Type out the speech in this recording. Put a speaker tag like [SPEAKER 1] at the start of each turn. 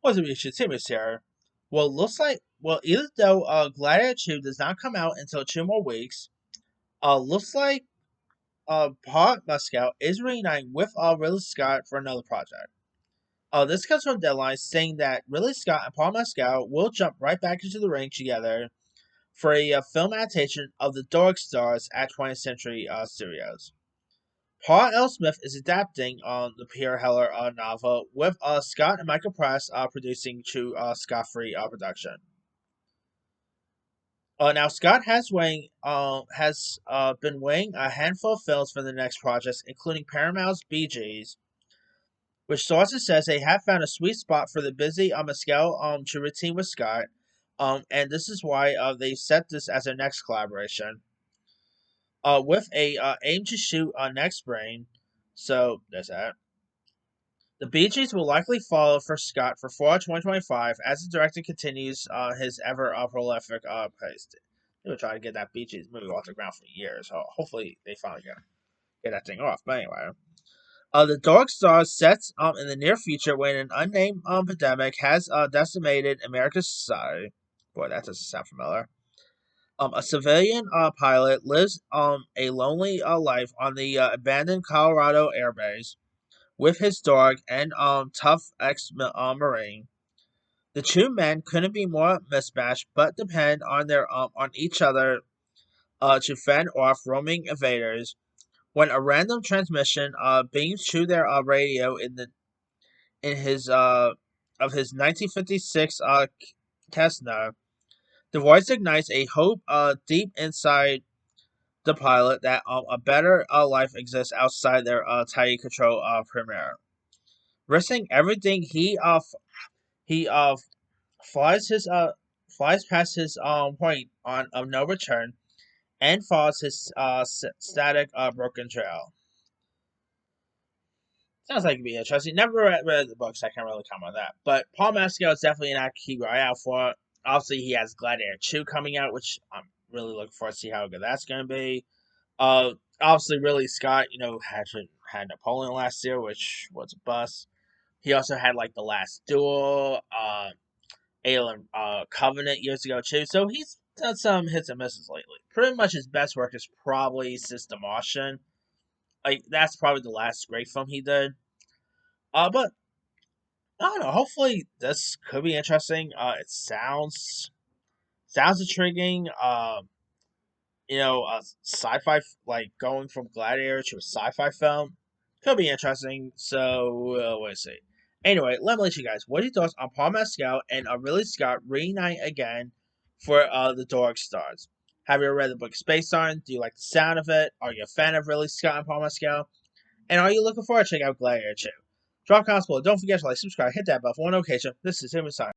[SPEAKER 1] What's the issue? Timmy's here. Well, looks like even though Gladiator 2 does not come out until 2 more weeks, looks like Paul Mescal is reuniting with Ridley Scott for another project. This comes from Deadline saying that Ridley Scott and Paul Mescal will jump right back into the ring together for a film adaptation of The Dark Stars at 20th Century Studios. Paul L. Smith is adapting the Pierre Heller novel, with Scott and Michael Press producing to Scott-free production. Now Scott has been weighing a handful of films for the next projects, including Paramount's Bee Gees, which sources says they have found a sweet spot for the busy Mescal to routine with Scott, and this is why they set this as their next collaboration, with a aim to shoot next spring. So there's that. The Bee Gees will likely follow for Scott for fall 2025 as the director continues his ever prolific pace. They were trying to get that Bee Gees movie off the ground for years, so hopefully they finally get that thing off. But anyway, The Dark Stars sets in the near future when an unnamed pandemic has decimated America's society. Boy, that doesn't sound familiar. A civilian pilot lives a lonely life on the abandoned Colorado airbase with his dog and tough ex-marine. The two men couldn't be more mismatched, but depend on their on each other to fend off roaming invaders. When a random transmission beams through their radio in his of his 1956 Cessna, the voice ignites a hope deep inside the pilot that a better life exists outside their tight control perimeter. Risking everything, he flies his flies past his point on of no return and follows his static broken trail. Sounds like it'd be interesting. Never read the books, I can't really comment on that. But Paul Mescal is definitely an actor to keep your eye out for. Obviously, he has Gladiator 2 coming out, which I'm really looking forward to see how good that's going to be. Obviously, Ridley Scott, had Napoleon last year, which was a bust. He also had like The Last Duel, Alien Covenant years ago too. So he's done some hits and misses lately. Pretty much his best work is probably System Motion. Like that's probably the last great film he did. But I don't know. Hopefully this could be interesting. It sounds intriguing. Sci-fi, like going from Gladiator to a sci-fi film could be interesting. So we'll see. Anyway, let me let you guys. What are your thoughts on Paul Mescal and Ridley Scott reunite again for The Dark Stars? Have you ever read the book Space On? Do you like the sound of it? Are you a fan of Ridley Scott and Paul Mescal? And are you looking forward to checking out Gladiator 2? Drop comments below. Don't forget to like, subscribe, hit that bell for notification. This is Human Science.